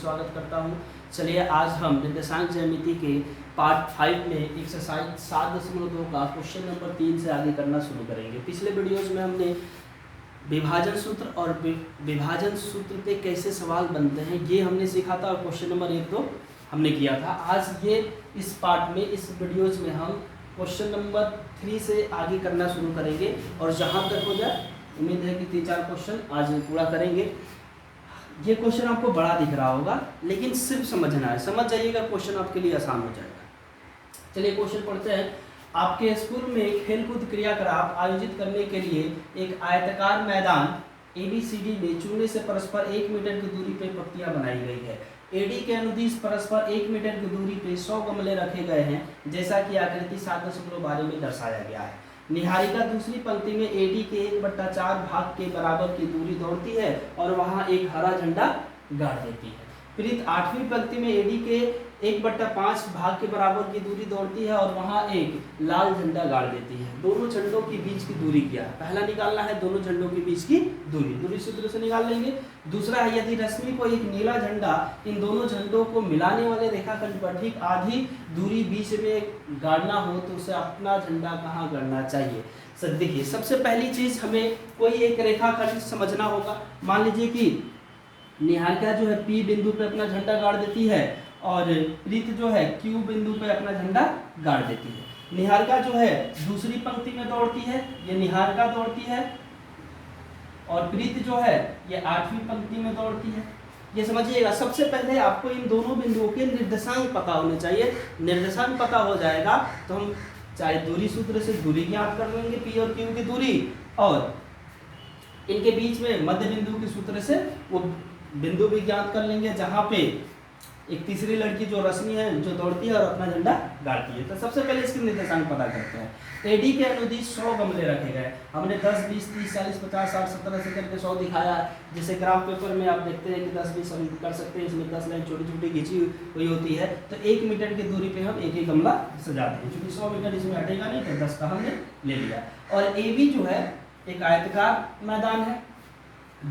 स्वागत करता हूं। चलिए आज हम निर्देशांक ज्यामिति के पार्ट 5 में एक्सरसाइज 7.2 का क्वेश्चन नंबर 3 से आगे करना शुरू करेंगे। पिछले वीडियोस में हमने विभाजन सूत्र और विभाजन सूत्र पे कैसे सवाल बनते हैं ये हमने सीखा था और क्वेश्चन नंबर 1-2 हमने किया था। आज ये इस पार्ट में इस वीडियोज में हम क्वेश्चन नंबर 3 से आगे करना शुरू करेंगे और जहाँ तक हो जाए उम्मीद है कि 3-4 क्वेश्चन आज पूरा करेंगे। ये क्वेश्चन आपको बड़ा दिख रहा होगा लेकिन सिर्फ समझना है, समझ जाइएगा क्वेश्चन आपके लिए आसान हो जाएगा। चलिए क्वेश्चन पढ़ते हैं। आपके स्कूल में खेलकूद क्रियाकलाप आयोजित करने के लिए एक आयताकार मैदान ABCD में चूने से परस्पर 1 मीटर की दूरी पर पट्टियां बनाई गई है। AD के अनुदिश परस्पर 1 मीटर की दूरी पे 100 गमले रखे गए हैं जैसा कि आकृति 7.12 में दर्शाया गया है। निहारिका दूसरी पंक्ति में AD के 1/4 भाग के बराबर की दूरी दौड़ती है और वहां एक हरा झंडा गाड़ देती है। प्रीत 8वीं पंक्ति में AD के 1/5 भाग के बराबर की दूरी दौड़ती है और वहां एक लाल झंडा गाड़ देती है। दोनों झंडों के बीच की दूरी क्या है? पहला निकालना है दोनों झंडों के बीच की दूरी सूत्र से निकाल लेंगे। दूसरा है यदि रश्मि को एक नीला झंडा इन दोनों झंडों को मिलाने वाले रेखाखंड पर ठीक आधी दूरी बीच में गाड़ना हो तो उसे अपना झंडा कहाँ गाड़ना चाहिए? सर देखिए, सबसे पहली चीज हमें कोई एक रेखाखंड समझना होगा। मान लीजिए कि निहारिका जो है P बिंदु पे अपना झंडा गाड़ देती है और प्रीत जो है Q बिंदु पे अपना झंडा गाड़ देती है। निहारिका जो है दूसरी पंक्ति में दौड़ती है, ये निहारिका दौड़ती है और प्रीत जो है ये 8वीं पंक्ति में दौड़ती है। ये समझिएगा, सबसे पहले आपको इन दोनों बिंदुओं के निर्देशांक पता होने चाहिए। निर्देशांक पता हो जाएगा तो हम चाहे दूरी सूत्र से दूरी ज्ञात कर लेंगे, P और Q की दूरी, और इनके बीच में मध्य बिंदु के सूत्र से वो बिंदु भी ज्ञात कर लेंगे जहां पे एक तीसरी लड़की जो रश्मि है जो दौड़ती है और अपना झंडा गाड़ती है। तो सबसे पहले इसके निर्देशांक पता करते हैं। AD के अनुदिश 100 गमले रखे गए। हमने 10, 20, 30, 40, 50, 60, 70 से करके 100 दिखाया है। जैसे ग्राफ पेपर में आप देखते हैं कि 10, 20 हम कर सकते हैं, इसमें 10 लाइन छोटी छोटी खींची हुई होती है। तो 1 मीटर की दूरी पे हम एक गमला सजाते हैं। चूंकि 100 मीटर इसमें हटेगा नहीं तो 10 का हमने ले लिया। और AB जो है एक आयताकार मैदान है,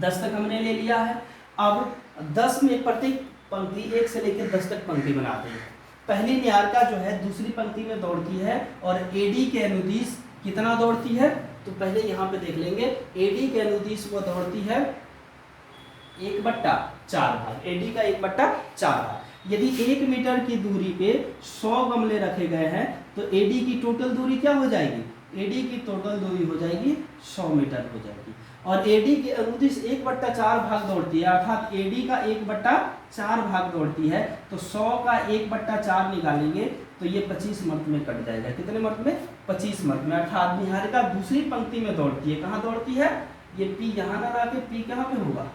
10 तक हमने ले लिया है। अब 10 में प्रत्येक पंक्ति 1 से लेकर 10 तक पंक्ति बनाते हैं। पहली निहारिका जो है दूसरी पंक्ति में दौड़ती है और AD के अनुदिश कितना दौड़ती है? तो पहले यहाँ पे देख लेंगे। AD के अनुदिश वो दौड़ती है 1/4 भाग, AD का 1/4 भाग। यदि 1 मीटर की दूरी पे 100 गमले रखे गए हैं तो AD की टोटल दूरी क्या हो जाएगी? AD की टोटल दूरी हो जाएगी 100 मीटर हो जाएगी। और AD के अनुदिश 1/4 भाग दौड़ती है, अर्थात AD का 1/4 भाग दौड़ती है तो 100 का 1/4 निकालेंगे तो ये 25 मर्त में कट जाएगा। कितने मर्त में? 25 मर्त में। अर्थात निहारिका दूसरी पंक्ति में दौड़ती है। कहाँ दौड़ती है? ये P यहाँ ना रह के P कहाँ पे होगा?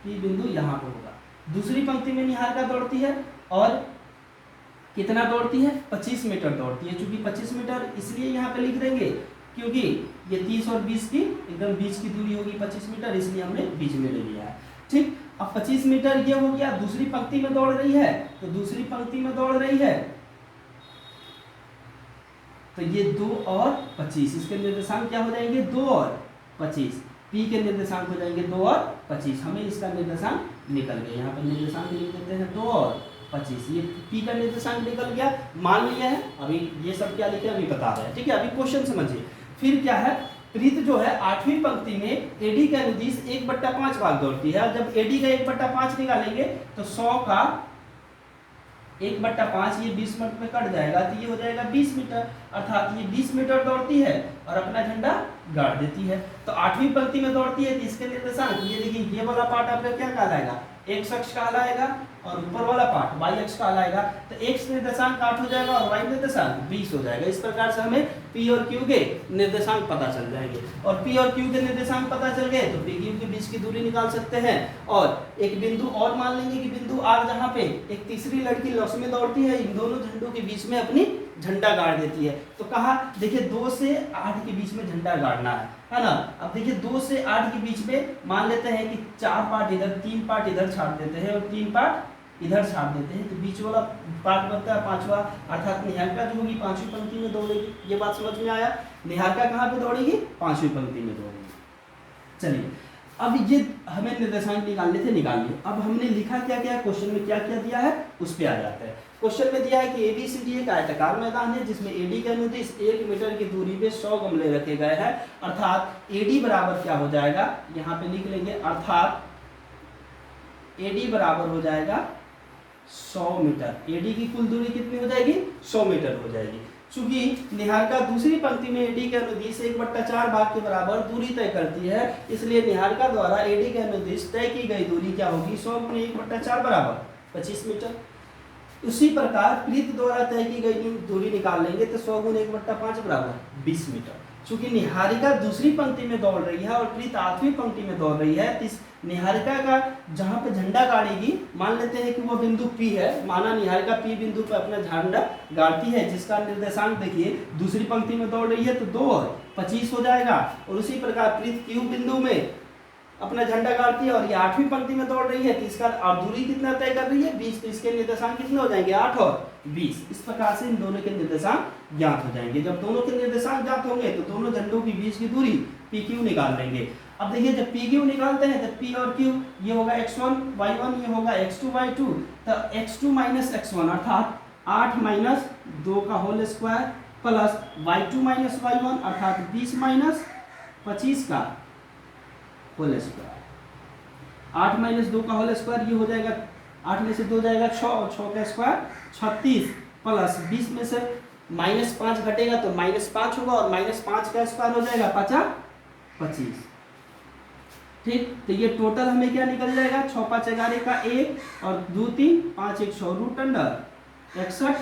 P बिंदु यहाँ पे होगा। दूसरी पंक्ति में निहारिका दौड़ती है और कितना दौड़ती है? 25 मीटर दौड़ती है। चूंकि 25 मीटर इसलिए यहाँ पे लिख देंगे क्योंकि ये 30 और 20 की एकदम बीच की दूरी होगी 25 मीटर, इसलिए हमने बीच में ले लिया है। ठीक, अब 25 मीटर ये हो गया। दूसरी पंक्ति में दौड़ रही है तो दूसरी पंक्ति में दौड़ रही है तो ये 2 और 25, इसके निर्देशांक क्या हो जाएंगे? 2 और 25। P के निर्देशांक हो जाएंगे 2 और 25। हमें इसका निर्देशांक निकल गया। यहाँ पर निर्देशांक लिख देते हैं 2 और 25। ये P का निर्देशांक निकल गया, मान लिया है। अभी ये सब क्या लिखे अभी बता रहे हैं, ठीक है। अभी क्वेश्चन समझिए। फिर क्या है? प्रीत जो है 8वीं पंक्ति में AD के अनुदिश 1/5 भाग दौड़ती है। जब AD का 1/5 निकालेंगे तो 100 का 1/5 ये 20 मीटर में कट जाएगा तो ये हो जाएगा 20 मीटर। अर्थात ये 20 मीटर दौड़ती है और अपना झंडा गाड़ देती है। तो 8वीं पंक्ति में दौड़ती है तो इसके निर्देशांक ये देखिए, ये वाला पार्ट आपका क्या कहलाएगा? X अक्ष कहलाएगा और ऊपर वाला पार्ट Y अक्ष कहलाएगा। तो X निर्देशांक 8 हो जाएगा और Y निर्देशांक 20 हो जाएगा। इस प्रकार से हमें P और Q के निर्देशांक पता चल जाएंगे। और P और Q के निर्देशांक पता चल गए तो P Q के बीच की दूरी निकाल सकते हैं। और एक बिंदु और मान लेंगे कि बिंदु R जहाँ पे एक तीसरी लड़की रश्मि दौड़ती है, इन दोनों झंडों के बीच में अपनी झंडा गाड़ देती है। तो कहा देखिए 2 से 8 के बीच में झंडा गाड़ना है ना। अब देखिए 2 से 8 के बीच में मान लेते हैं कि 4 पार्ट इधर, 3 पार्ट इधर छाड़ देते हैं और 3 पार्ट इधर छाड़ देते हैं तो बीच वाला पार्ट बनता है 5वां। अर्थात निहारिका जो होगी 5वीं पंक्ति में दौड़ेगी। ये बात समझ में आया? निहारिका कहाँ पे दौड़ेगी? 5वीं पंक्ति में दौड़ेगी। चलिए अब ये हमें निर्देशांक निकालने थे, निकाल लिए। अब हमने लिखा क्या क्या, क्वेश्चन में क्या क्या दिया है उस पे आ जाते हैं। क्वेश्चन में दिया है कि ABCD एक आयताकार मैदान है जिसमें AD के अनुदिश 1 मीटर की दूरी पे 100 गमले रखे गए हैं, अर्थात AD बराबर क्या हो जाएगा, यहाँ पे लिख लेंगे, अर्थात AD बराबर हो जाएगा 100 मीटर। AD की कुल दूरी कितनी हो जाएगी, 100 मीटर हो जाएगी। चूंकि निहारिका दूसरी पंक्ति में AD के अनुदिश 1/4 भाग के बराबर दूरी तय करती है, इसलिए निहारिका द्वारा AD के अनुदिश तय की गई दूरी क्या होगी, 100 × 1/4 बराबर 25 मीटर। उसी प्रकार प्रीत द्वारा तय की गई दूरी निकाल लेंगे तो 100 × 1/5 बराबर 20 मीटर। चूंकि निहारिका दूसरी पंक्ति में दौड़ रही है और प्रीत 8वीं पंक्ति में दौड़ रही है, तो इस निहारिका का जहां पे झंडा गाड़ेगी, मान लेते हैं कि वो बिंदु P है, माना निहारिका P बिंदु पर अपना झंडा गाड़ती है, जिसका निर्देशांक देखिए दूसरी पंक्ति में दौड़ रही है तो 2 और 25 हो जाएगा। और उसी प्रकार प्रीत Q बिंदु में अपना झंडा गाड़ती है और ये 8वीं पंक्ति में दौड़ रही है, तो इसका दूरी कितना तय कर रही है, 20, तो इसके निर्देशांक कितने हो जाएंगे, 8 और 20। इस प्रकार से इन दोनों के निर्देशांक ज्ञात हो जाएंगे। जब दोनों के निर्देशांक ज्ञात होंगे तो दोनों झंडों के बीच की दूरी PQ निकाल लेंगे। अब देखिए जब PQ निकालते हैं तो P और Q ये होगा x1 y1, ये होगा x2 y2, तो x2 - x1 अर्थात 8 - 2 का whole square plus y2 - y1 अर्थात 20 - 25 का होल स्क्वायर। 8 - 2 का होल स्क्वायर ये हो जाएगा, 8 में से 2 जाएगा 6 और 6 का स्क्वायर 36 प्लस 20 में से -5 घटेगा तो -5 होगा और -5 का स्क्वायर हो जाएगा 25। ठीक, तो ये टोटल हमें क्या निकल जाएगा, 6 5 11 का 1 और 2 3 5 1 100 √61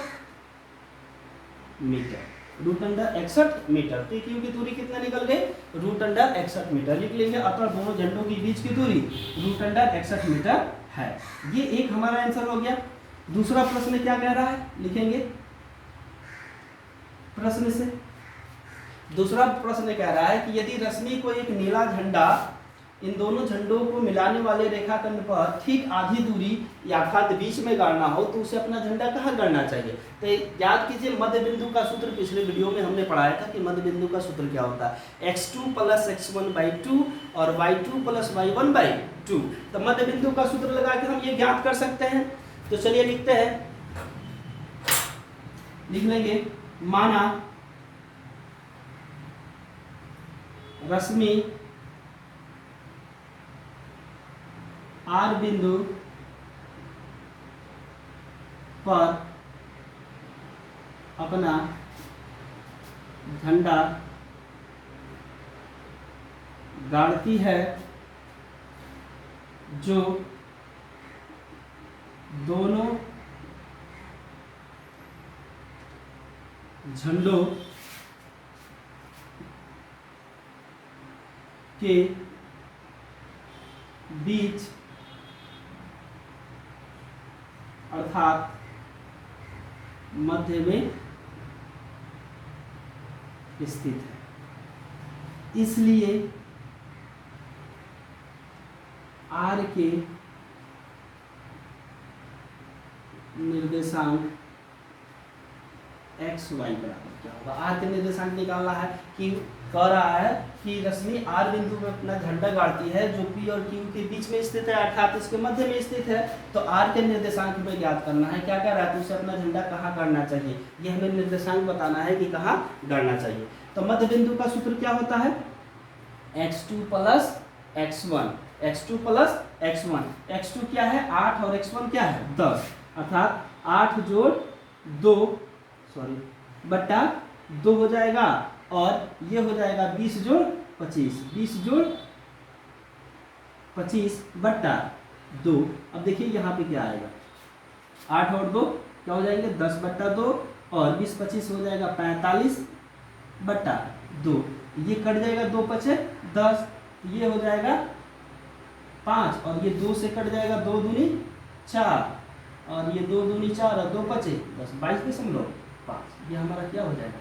मीटर, √61 मीटर। तो क्यू की दूरी कितना निकल गई, √61 मीटर लिख लेंगे। अतः दोनों झंडों के बीच की दूरी √61 मीटर है। ये एक हमारा आंसर हो गया। दूसरा प्रश्न क्या कह रहा है, लिखेंगे प्रश्न से। दूसरा प्रश्न कह रहा है कि यदि रश्मि को एक नीला झंडा इन दोनों झंडों को मिलाने वाले रेखाखंड पर ठीक आधी दूरी अर्थात बीच में गाड़ना हो तो उसे अपना झंडा कहाँ गाड़ना चाहिए। तो याद कीजिए मध्य बिंदु का सूत्र पिछले वीडियो में हमने पढ़ाया था कि मध्य बिंदु का सूत्र क्या होता है, x2 + x1/2 और y2 + y1/2। तो मध्य बिंदु का सूत्र लगा के हम ये ज्ञात कर सकते हैं। तो चलिए लिखते हैं, लिख लेंगे, माना रश्मि R बिंदु पर अपना झंडा गाड़ती है जो दोनों झंडों के बीच अर्थात मध्य में स्थित है। इसलिए R के निर्देशांक x y बराबर क्या होगा। R के निर्देशांक निकालना है कि कह रहा है कि रश्मि R बिंदु में अपना झंडा गाड़ती है जो P और Q के बीच में स्थित है अर्थात इसके मध्य में स्थित है। तो R के निर्देशांक हमें ज्ञात करना है। क्या कह रहा है, तो उसे अपना झंडा कहाँ गाड़ना चाहिए, ये हमें निर्देशांक बताना है कि कहाँ गाड़ना चाहिए। तो मध्य बिंदु का सूत्र क्या होता है, x2 + x1, x2 + x1। x2 क्या है 8 और x1 क्या है 10 अर्थात 8 + 2 /2 हो जाएगा और ये हो जाएगा 20 + 25, 20 + 25 /2। अब देखिए यहाँ पे क्या आएगा, 8 और 2 क्या हो जाएंगे 10/2 और 20 25 हो जाएगा 45/2। ये कट जाएगा 2 5 10, ये हो जाएगा 5 और ये 2 से कट जाएगा 2 दूनी 4 और ये 2 दूनी 4 और 2 5 10 22.5। ये हमारा क्या हो जाएगा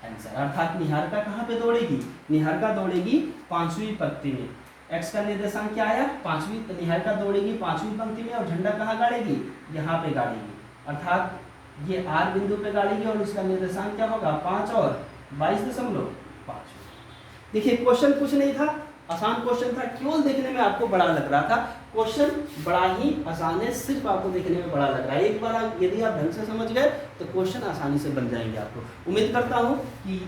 आंसर। अर्थात निहारिका कहाँ पे दौड़ेगी, निहारिका दौड़ेगी 5वीं पंक्ति में। x का निर्देशांक क्या आया 5वीं, निहारिका दौड़ेगी 5वीं पंक्ति में और झंडा कहाँ गाड़ेगी, यहाँ पे गाड़ेगी अर्थात ये R बिंदु पे गाड़ेगी और उसका निर्देशांक क्या होगा 5 और 22.5। देखिए क्वेश्चन कुछ नहीं था, आसान क्वेश्चन था, केवल देखने में आपको बड़ा लग रहा था। क्वेश्चन बड़ा ही आसान है, सिर्फ आपको देखने में बड़ा लग रहा है। एक बार यदि आप ढंग से समझ गए तो क्वेश्चन आसानी से बन जाएंगे आपको। उम्मीद करता हूँ कि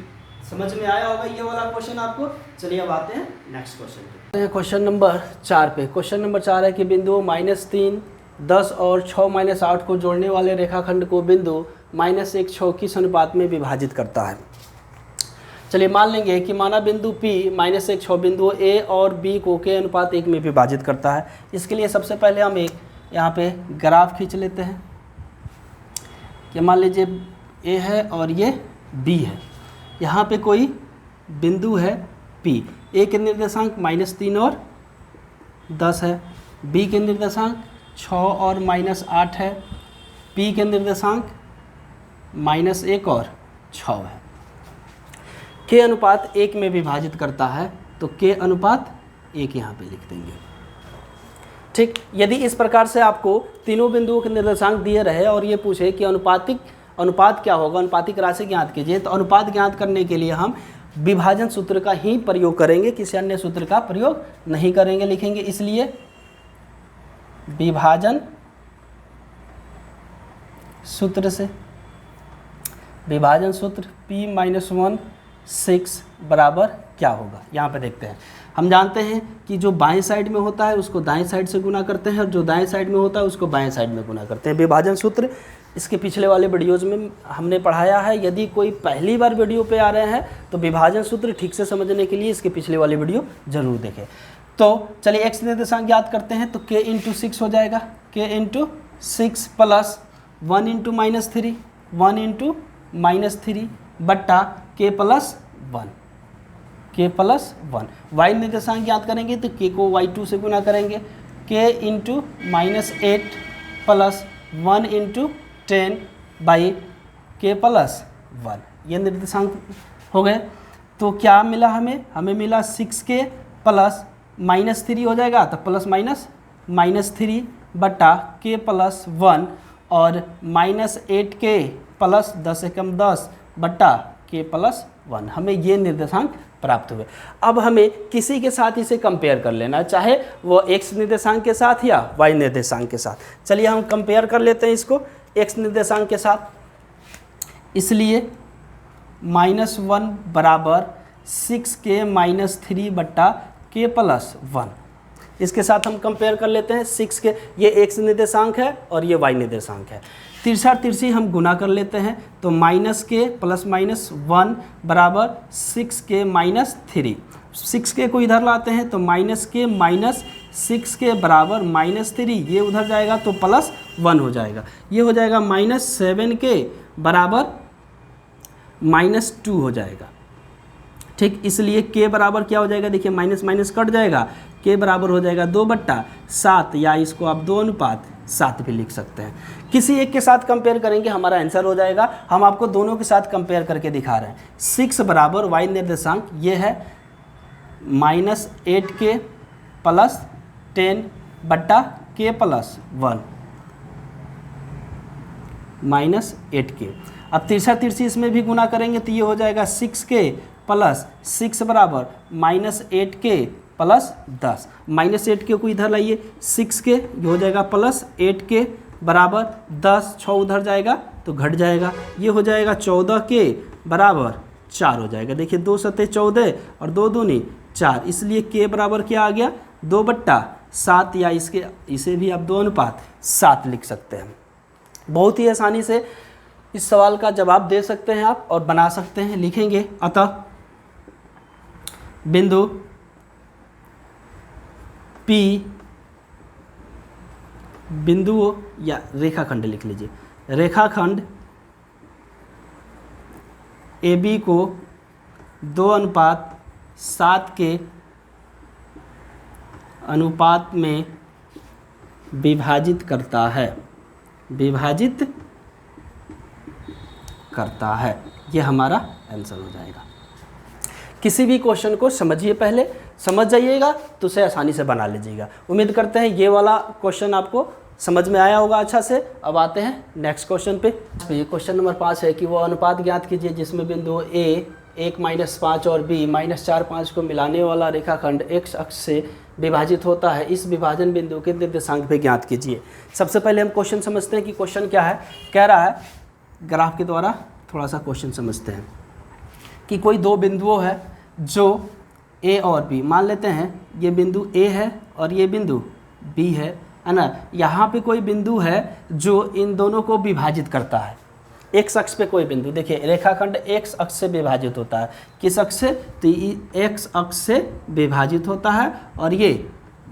समझ में आया होगा ये वाला क्वेश्चन आपको। चलिए अब आते हैं नेक्स्ट क्वेश्चन पे। क्वेश्चन नंबर 4 पे। क्वेश्चन नंबर 4 है कि बिंदु -3, 10 और 6 - 8 को जोड़ने वाले रेखाखंड को बिंदु -1, 6 किस अनुपात में विभाजित करता है। चलिए मान लेंगे कि माना बिंदु P -1, 6 बिंदु A और B को के अनुपात 1 में विभाजित करता है। इसके लिए सबसे पहले हम एक यहाँ पे ग्राफ खींच लेते हैं कि मान लीजिए A है और ये B है। यहाँ पे कोई बिंदु है P। A के निर्देशांक -3 और 10 है, B के निर्देशांक 6 और -8 है, P के निर्देशांक -1 और 6 है। के अनुपात 1 में विभाजित करता है, तो के अनुपात 1 यहाँ पे लिख देंगे। ठीक, यदि इस प्रकार से आपको तीनों बिंदुओं के निर्देशांक दिए रहे और ये पूछे कि अनुपात क्या होगा, अनुपातिक राशि ज्ञात कीजिए, तो अनुपात ज्ञात करने के लिए हम विभाजन सूत्र का ही प्रयोग करेंगे, किसी अन्य सूत्र का प्रयोग नहीं करेंगे। लिखेंगे इसलिए विभाजन सूत्र से, विभाजन सूत्र P-1 6 बराबर क्या होगा, यहाँ पे देखते हैं। हम जानते हैं कि जो बाएं साइड में होता है उसको दाएं साइड से गुना करते हैं और जो दाएं साइड में होता है उसको बाएं साइड में गुना करते हैं। विभाजन सूत्र इसके पिछले वाले वीडियोज़ में हमने पढ़ाया है। यदि कोई पहली बार वीडियो पे आ रहे हैं तो विभाजन सूत्र ठीक से समझने के लिए इसके पिछले वाले वीडियो जरूर देखें। तो चलिए x निर्देशांक ज्ञात करते हैं, तो k × 6 हो जाएगा, k × 6 प्लस 1 × -3, 1 × -3 बट्टा k + 1, k + 1। y निर्देशांक ज्ञात करेंगे तो k को y2 से गुना करेंगे, k × -8 प्लस 1 × 10 बाई k + 1, ये निर्देशांक हो गए। तो क्या मिला हमें मिला 6k प्लस -3 हो जाएगा, तो प्लस माइनस -3 बटा k + 1 और -8k प्लस 10 × 10 बट्टा k + 1, हमें ये निर्देशांक प्राप्त हुए। अब हमें किसी के साथ इसे कंपेयर कर लेना है, चाहे वो x निर्देशांक के साथ या y निर्देशांक के साथ। चलिए हम कंपेयर कर लेते हैं इसको x निर्देशांक के साथ। इसलिए -1 बराबर 6k - 3 बट्टा k + 1, इसके साथ हम कंपेयर कर लेते हैं। 6k ये x निर्देशांक है और ये y निर्देशांक है। तिरछा तिरछी हम गुना कर लेते हैं, तो -k प्लस -1 बराबर 6k - 3। 6k को इधर लाते हैं तो -k माइनस 6k बराबर -3, ये उधर जाएगा तो +1 हो जाएगा, ये हो जाएगा -7k बराबर -2 हो जाएगा। ठीक, इसलिए k बराबर क्या हो जाएगा, देखिए माइनस माइनस कट जाएगा, k बराबर हो जाएगा 2/7, या इसको आप 2:7 भी लिख सकते हैं। किसी एक के साथ कंपेयर करेंगे हमारा आंसर हो जाएगा। हम आपको दोनों के साथ कंपेयर करके दिखा रहे हैं। 6 बराबर y निर्देशांक ये है -8k प्लस 10 बट्टा k + 1 -8k। अब तिरछा तिरछी इसमें भी गुना करेंगे तो ये हो जाएगा 6k प्लस 6 बराबर -8k प्लस 10, -8k को इधर लाइए, 6k ये हो जाएगा प्लस 8k बराबर 10, 6 उधर जाएगा तो घट जाएगा, ये हो जाएगा 14k बराबर 4 हो जाएगा। देखिए 2 × 14 और 2 दूनी 4, इसलिए k बराबर क्या आ गया 2/7, या इसे भी आप 2:7 लिख सकते हैं। बहुत ही आसानी से इस सवाल का जवाब दे सकते हैं आप और बना सकते हैं। लिखेंगे अतः बिंदु P बिंदुओं या रेखाखंड लिख लीजिए, रेखाखंड AB को 2:7 के अनुपात में विभाजित करता है, ये हमारा आंसर हो जाएगा। किसी भी क्वेश्चन को समझिए, पहले समझ जाइएगा तो उसे आसानी से बना लीजिएगा। उम्मीद करते हैं ये वाला क्वेश्चन आपको समझ में आया होगा अच्छा से। अब आते हैं नेक्स्ट क्वेश्चन पे। ये क्वेश्चन नंबर 5 है कि वो अनुपात ज्ञात कीजिए जिसमें बिंदु A 1 -5 और b -4 5 को मिलाने वाला रेखाखंड x अक्ष से विभाजित होता है, इस विभाजन बिंदु के निर्देशांक भी ज्ञात कीजिए। सबसे पहले हम क्वेश्चन समझते हैं कि क्वेश्चन क्या है। कह रहा है, ग्राफ के द्वारा थोड़ा सा क्वेश्चन समझते हैं कि कोई दो बिंदुओं है जो a और b, मान लेते हैं ये बिंदु a है और ये बिंदु b है ना। यहाँ पे कोई बिंदु है जो इन दोनों को विभाजित करता है, x अक्ष पे कोई बिंदु। देखिए रेखाखंड x अक्ष से विभाजित होता है, किस अक्ष से, तो x अक्ष से विभाजित होता है और ये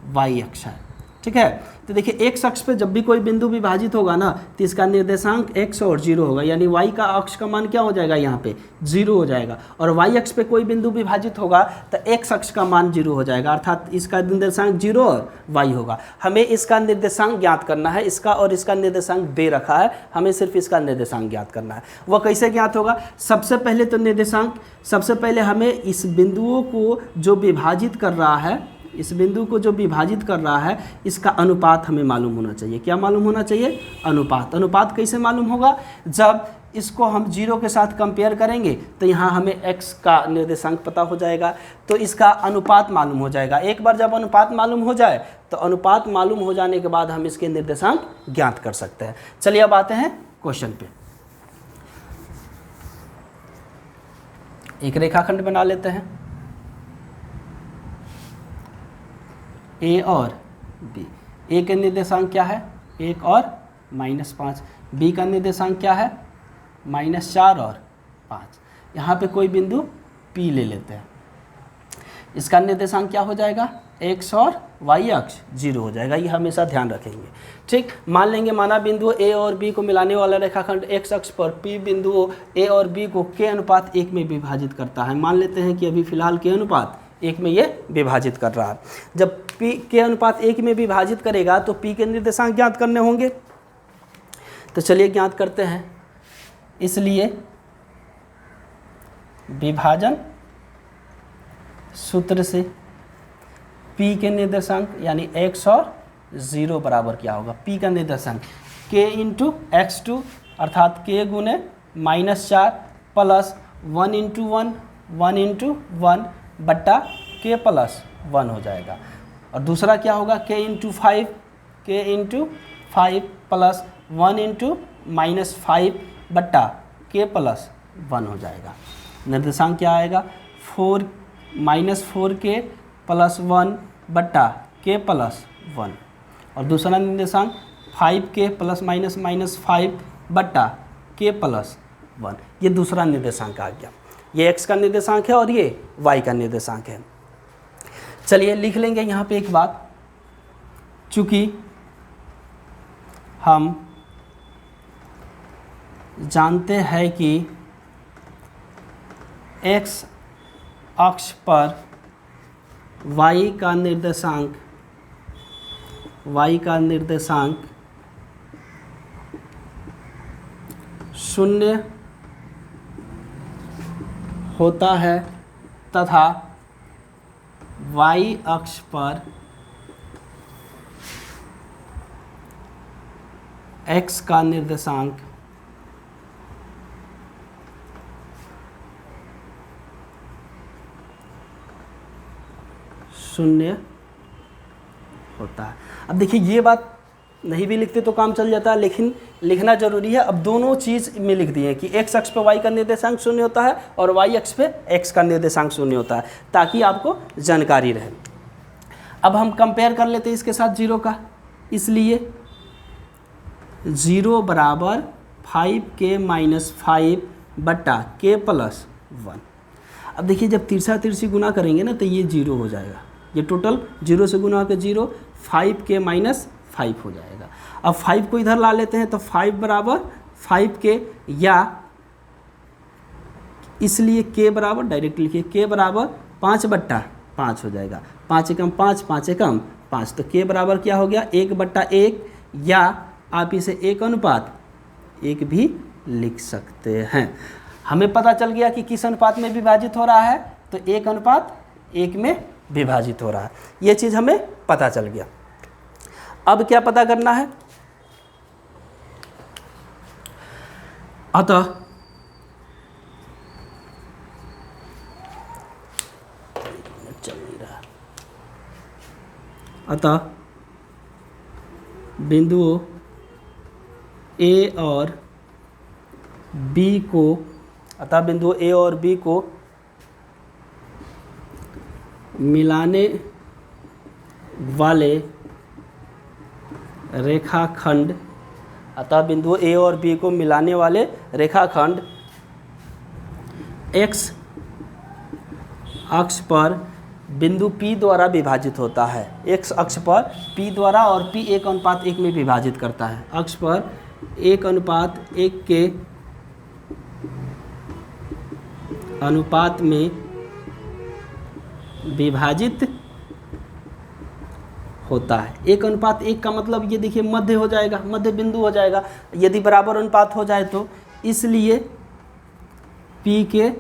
y अक्ष है, ठीक है। तो देखिए x अक्ष पे जब भी कोई बिंदु विभाजित होगा ना तो इसका निर्देशांक x और 0 होगा, यानी y का अक्ष का मान क्या हो जाएगा, यहाँ पे 0 हो जाएगा। और y अक्ष पे कोई बिंदु विभाजित होगा तो x अक्ष का मान 0 हो जाएगा, अर्थात इसका निर्देशांक 0 और y होगा। हमें इसका निर्देशांक ज्ञात करना है, इसका और इसका निर्देशांक दे रखा है, हमें सिर्फ इसका निर्देशांक ज्ञात करना है। वह कैसे ज्ञात होगा, सबसे पहले तो निर्देशांक, सबसे पहले हमें इस बिंदुओं को जो विभाजित कर रहा है, इस बिंदु को जो विभाजित कर रहा है इसका अनुपात हमें मालूम होना चाहिए। क्या मालूम होना चाहिए, अनुपात। अनुपात कैसे मालूम होगा, जब इसको हम 0 के साथ कंपेयर करेंगे तो यहाँ हमें x का निर्देशांक पता हो जाएगा, तो इसका अनुपात मालूम हो जाएगा। एक बार जब अनुपात मालूम हो जाए तो अनुपात मालूम हो जाने के बाद हम इसके निर्देशांक ज्ञात कर सकते हैं। चलिए अब आते हैं क्वेश्चन पे। एक रेखाखंड बना लेते हैं, a और b। a का निर्देशांक क्या है, 1 और -5। b का निर्देशांक क्या है, -4 और 5। यहाँ पे कोई बिंदु p ले लेते हैं, इसका निर्देशांक क्या हो जाएगा, x और y अक्ष 0 हो जाएगा, ये हमेशा ध्यान रखेंगे। ठीक, मान लेंगे माना बिंदु a और b को मिलाने वाला रेखाखंड x अक्ष पर p बिंदुओं a और b को k अनुपात 1 में विभाजित करता है। मान लेते हैं कि अभी फिलहाल k अनुपात 1 में ये विभाजित कर रहा है। जब p के अनुपात 1 में विभाजित करेगा तो p के निर्देशांक ज्ञात करने होंगे, तो चलिए ज्ञात करते हैं। इसलिए विभाजन सूत्र से p के निर्देशांक यानी x और 0 बराबर क्या होगा, p का निर्देशांक k इंटू x2 अर्थात k गुने -4 प्लस 1 इंटू 1 इंटू 1 बट्टा k प्लस 1 हो जाएगा। और दूसरा क्या होगा, k इंटू 5 प्लस 1 इंटू -5 बट्टा k प्लस 1 हो जाएगा। निर्देशांक क्या आएगा, 4k प्लस 1 बट्टा k प्लस 1। और दूसरा निर्देशांक 5k प्लस -5 बट्टा k प्लस 1। ये दूसरा निर्देशांक आ गया। ये x का निर्देशांक है और ये y का निर्देशांक है। चलिए लिख लेंगे यहाँ पे एक बात, चूँकि हम जानते हैं कि x अक्ष पर y का निर्देशांक 0 होता है तथा y अक्ष पर x का निर्देशांक 0 होता है। अब देखिए ये बात नहीं भी लिखते तो काम चल जाता है, लेकिन लिखना जरूरी है। अब दोनों चीज़ में लिख दिए कि x अक्ष पे y का निर्देशांक 0 होता है और y अक्ष पे x का निर्देशांक 0 होता है, ताकि आपको जानकारी रहे। अब हम कंपेयर कर लेते हैं इसके साथ 0 का, इसलिए 0 बराबर 5k - 5 बट्टा k प्लस 1। अब देखिए जब तिरछा तिरछी गुना करेंगे ना तो ये 0 हो जाएगा, ये टोटल 0 से गुना होकर 0, 5k - 5 हो जाएगा। अब 5 को इधर ला लेते हैं तो 5 बराबर 5k, या इसलिए k बराबर डायरेक्ट लिखिए k बराबर 5 बट्टा 5 हो जाएगा। 5 एकम 5, 5 एकम 5, तो k बराबर क्या हो गया 1 बट्टा 1, या आप इसे 1 अनुपात 1 भी लिख सकते हैं। हमें पता चल गया कि किस अनुपात में विभाजित हो रहा है, तो 1 अनुपात 1 में विभाजित हो रहा है। ये चीज़ हमें पता चल गया। अब क्या पता करना है, अतः अतः बिंदुओं ए और बी को मिलाने वाले रेखाखंड, अतः बिंदु ए और बी को मिलाने वाले रेखाखंड x अक्ष पर बिंदु P द्वारा विभाजित होता है। x अक्ष पर P द्वारा और P 1:1 में विभाजित करता है। अक्ष पर 1:1 के अनुपात में विभाजित होता है। 1:1 का मतलब ये देखिए मध्य हो जाएगा, मध्य बिंदु हो जाएगा यदि बराबर अनुपात हो जाए तो, इसलिए P के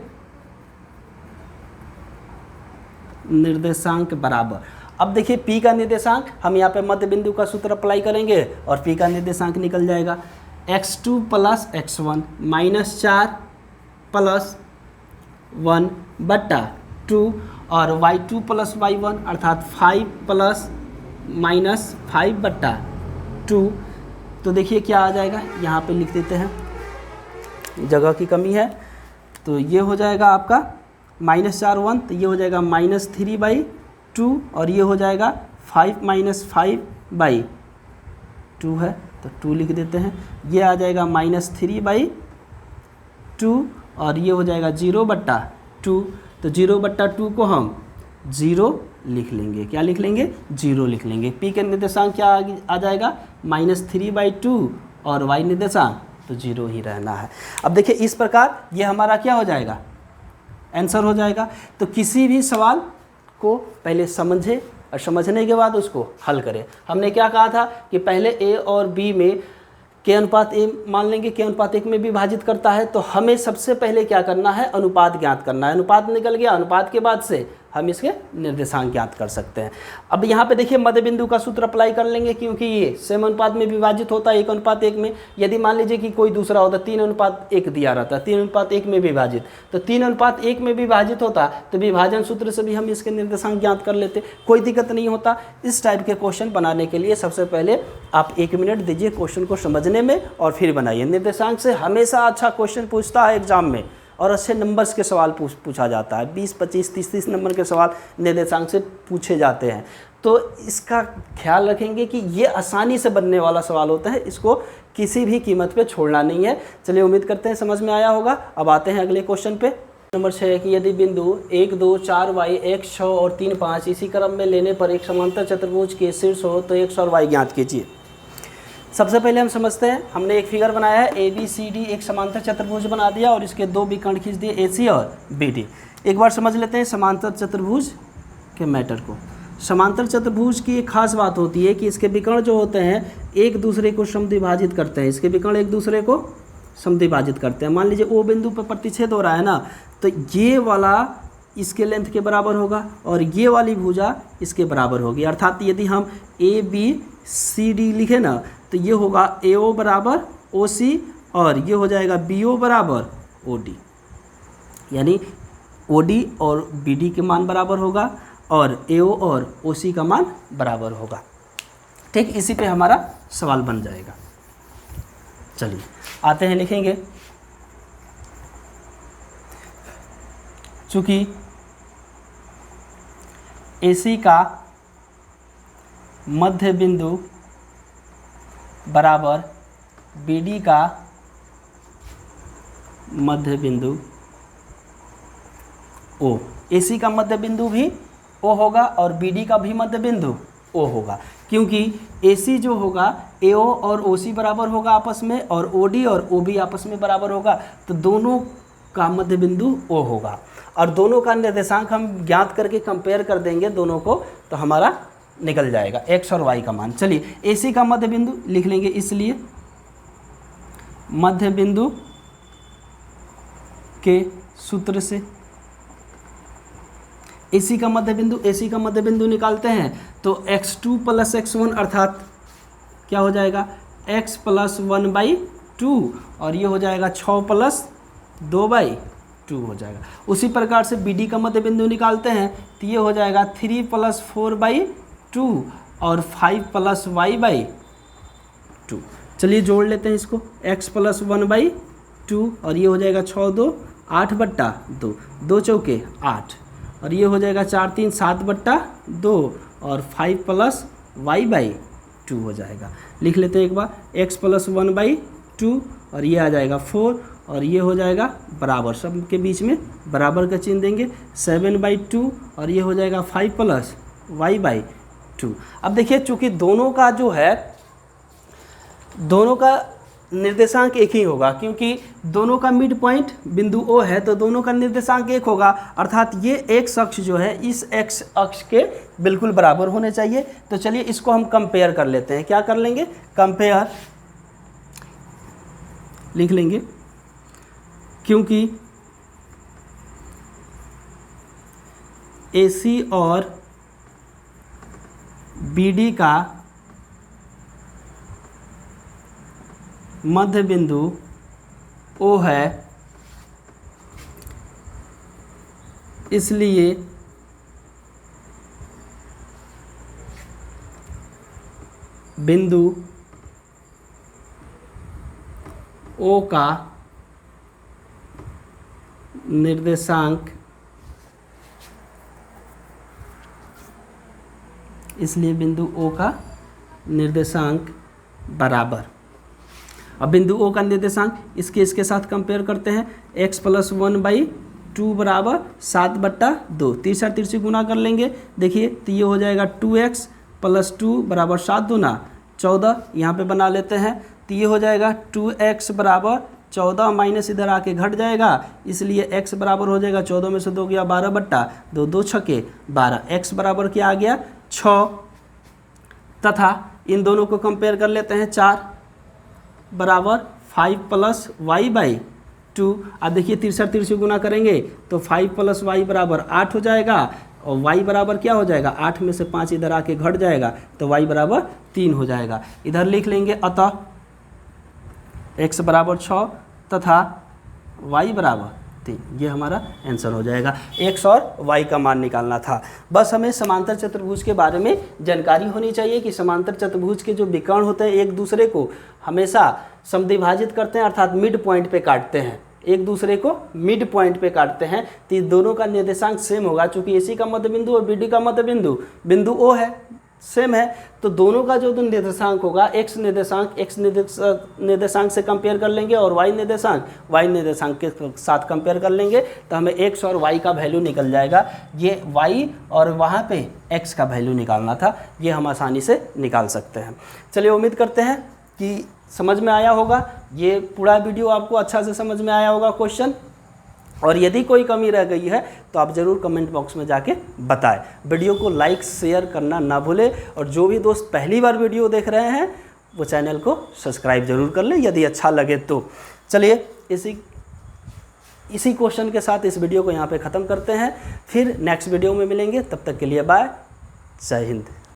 निर्देशांक बराबर। अब देखिए P का निर्देशांक हम यहाँ पे मध्य बिंदु का सूत्र अप्लाई करेंगे और P का निर्देशांक निकल जाएगा x2 + x1 -4 + 1 बट्टा 2 और y2 + y1 अर्थात 5 + -5 बट्टा 2। तो देखिए क्या आ जाएगा, यहाँ पे लिख देते हैं, जगह की कमी है, तो ये हो जाएगा आपका -4 1, तो ये हो जाएगा -3/2 और ये हो जाएगा 5 - 5/2 है, तो 2 लिख देते हैं। ये आ जाएगा -3/2 और ये हो जाएगा 0/2, तो 0/2 को हम 0 लिख लेंगे। क्या लिख लेंगे? 0 लिख लेंगे। P के निर्देशांक क्या आ जाएगा? -3/2 और y निर्देशांक तो 0 ही रहना है। अब देखिए इस प्रकार ये हमारा क्या हो जाएगा? आंसर हो जाएगा। तो किसी भी सवाल को पहले समझे और समझने के बाद उसको हल करें। हमने क्या कहा था कि पहले A और B में k/a मान लेंगे, k/1 में विभाजित करता है, तो हमें सबसे पहले क्या करना है? अनुपात ज्ञात करना है। अनुपात निकल गया, अनुपात के बाद से हम इसके निर्देशांक ज्ञात कर सकते हैं। अब यहाँ पे देखिए मध्य बिंदु का सूत्र अप्लाई कर लेंगे, क्योंकि ये सेम अनुपात में विभाजित होता है 1:1 में। यदि मान लीजिए कि कोई दूसरा होता 3:1 दिया रहता, 3:1 में विभाजित, तो 3:1 में विभाजित होता तो विभाजन सूत्र से भी हम इसके निर्देशांक ज्ञात कर लेते, कोई दिक्कत नहीं होता। इस टाइप के क्वेश्चन बनाने के लिए सबसे पहले आप 1 मिनट दीजिए क्वेश्चन को समझने में और फिर बनाइए। निर्देशांक से हमेशा अच्छा क्वेश्चन पूछता है एग्जाम में और अच्छे नंबर्स के सवाल पूछा जाता है। 20, 25, 30 नंबर के सवाल निर्देशांक से पूछे जाते हैं। तो इसका ख्याल रखेंगे कि ये आसानी से बनने वाला सवाल होता है, इसको किसी भी कीमत पे छोड़ना नहीं है। चलिए उम्मीद करते हैं समझ में आया होगा। अब आते हैं अगले क्वेश्चन पे। नंबर 6 है कि यदि बिंदु 1, 2, 4, y, x, 6 और 3, 5 इसी क्रम में लेने पर एक समांतर चतुर्भुज के शीर्ष हो तो x और y ज्ञात कीजिए। सबसे पहले हम समझते हैं, हमने एक फिगर बनाया है ABCD, एक समांतर चतुर्भुज बना दिया और इसके 2 विकर्ण खींच दिए AC और BD। एक बार समझ लेते हैं समांतर चतुर्भुज के मैटर को। समांतर चतुर्भुज की एक खास बात होती है कि इसके विकर्ण जो होते हैं एक दूसरे को समद्विभाजित करते हैं। इसके विकर्ण एक दूसरे को समद्विभाजित करते हैं। मान लीजिए O बिंदु पर प्रतिच्छेद हो रहा है ना, तो ये वाला इसके लेंथ के बराबर होगा और ये वाली भुजा इसके बराबर होगी। अर्थात यदि हम ABCD लिखे ना, तो ये होगा AO बराबर OC और ये हो जाएगा BO बराबर OD, यानी OD और BD के मान बराबर होगा और AO और OC का मान बराबर होगा। ठीक, इसी पे हमारा सवाल बन जाएगा। चलिए आते हैं, लिखेंगे चूँकि AC का मध्य बिंदु बराबर BD का मध्य बिंदु O। AC का मध्य बिंदु भी O होगा और BD का भी मध्य बिंदु O होगा, क्योंकि AC जो होगा AO और OC बराबर होगा आपस में और OD और OB आपस में बराबर होगा, तो दोनों का मध्य बिंदु O होगा और दोनों का निर्देशांक हम ज्ञात करके कंपेयर कर देंगे दोनों को, तो हमारा निकल जाएगा x और y का मान। चलिए AC का मध्य बिंदु लिख लेंगे, इसलिए मध्य बिंदु के सूत्र से AC का मध्य बिंदु निकालते हैं, तो x2 + x1 अर्थात क्या हो जाएगा x + 1/2 और ये हो जाएगा 6 + 2/2 हो जाएगा। उसी प्रकार से BD का मध्य बिंदु निकालते हैं, तो ये हो जाएगा 3 + 4/2 और 5 + y/2। चलिए जोड़ लेते हैं इसको, x + 1/2 और ये हो जाएगा 6 2 8/2, 2 चौके 8 और ये हो जाएगा 4 3 7/2 और 5 + y/2 हो जाएगा। लिख लेते हैं एक बार, x + 1/2 और ये आ जाएगा 4 और ये हो जाएगा बराबर, सब के बीच में बराबर का चिन्ह देंगे, 7/2 और ये हो जाएगा 5 + y/2। अब देखिए चूंकि दोनों का जो है, दोनों का निर्देशांक एक ही होगा, क्योंकि दोनों का मिड पॉइंट बिंदु O है तो दोनों का निर्देशांक एक होगा, अर्थात ये x अक्ष जो है इस x अक्ष के बिल्कुल बराबर होने चाहिए। तो चलिए इसको हम कंपेयर कर लेते हैं। क्या कर लेंगे? कंपेयर लिख लेंगे, क्योंकि AC और BD का मध्य बिंदु O है, इसलिए बिंदु O का निर्देशांक, इसलिए बिंदु O का निर्देशांक बराबर। अब बिंदु O का निर्देशांक इसके साथ कंपेयर करते हैं, x + 1/2 बराबर 7/2, तीसरा तिरछी गुना कर लेंगे। देखिए तो ये हो जाएगा 2x + 2 बराबर 7 दूना 14, यहाँ पे बना लेते हैं। तो ये हो जाएगा 2x बराबर 14 माइनस इधर आके घट जाएगा, इसलिए x बराबर हो जाएगा 14 में से 2 गया 12/2, 2 छके 12, x बराबर क्या आ गया 6। तथा इन दोनों को कंपेयर कर लेते हैं, 4 बराबर 5 + y/2। अब देखिए तिरछा तिरछी गुना करेंगे तो 5 + y बराबर 8 हो जाएगा और y बराबर क्या हो जाएगा, 8 में से 5 इधर आके घट जाएगा तो y बराबर 3 हो जाएगा। इधर लिख लेंगे, अतः x बराबर 6 तथा y बराबर 3, ये हमारा आंसर हो जाएगा। x और y का मान निकालना था। बस हमें समांतर चतुर्भुज के बारे में जानकारी होनी चाहिए कि समांतर चतुर्भुज के जो विकर्ण होते हैं एक दूसरे को हमेशा समद्विभाजित करते हैं, अर्थात मिड पॉइंट पे काटते हैं, एक दूसरे को मिड पॉइंट पे काटते हैं। तो दोनों का निर्देशांक सेम होगा, चूंकि AC का मध्य बिंदु और BD का मध्य बिंदु O है, सेम है, तो दोनों का जो निर्देशांक होगा x निर्देशांक से कंपेयर कर लेंगे और y निर्देशांक के साथ कंपेयर कर लेंगे तो हमें x और y का वैल्यू निकल जाएगा। ये y और वहाँ पे x का वैल्यू निकालना था, ये हम आसानी से निकाल सकते हैं। चलिए उम्मीद करते हैं कि समझ में आया होगा, ये पूरा वीडियो आपको अच्छा से समझ में आया होगा क्वेश्चन, और यदि कोई कमी रह गई है तो आप ज़रूर कमेंट बॉक्स में जाके बताएं। वीडियो को लाइक शेयर करना ना भूलें, और जो भी दोस्त पहली बार वीडियो देख रहे हैं वो चैनल को सब्सक्राइब जरूर कर लें यदि अच्छा लगे तो। चलिए इसी क्वेश्चन के साथ इस वीडियो को यहाँ पे ख़त्म करते हैं, फिर नेक्स्ट वीडियो में मिलेंगे, तब तक के लिए बाय, जय हिंद।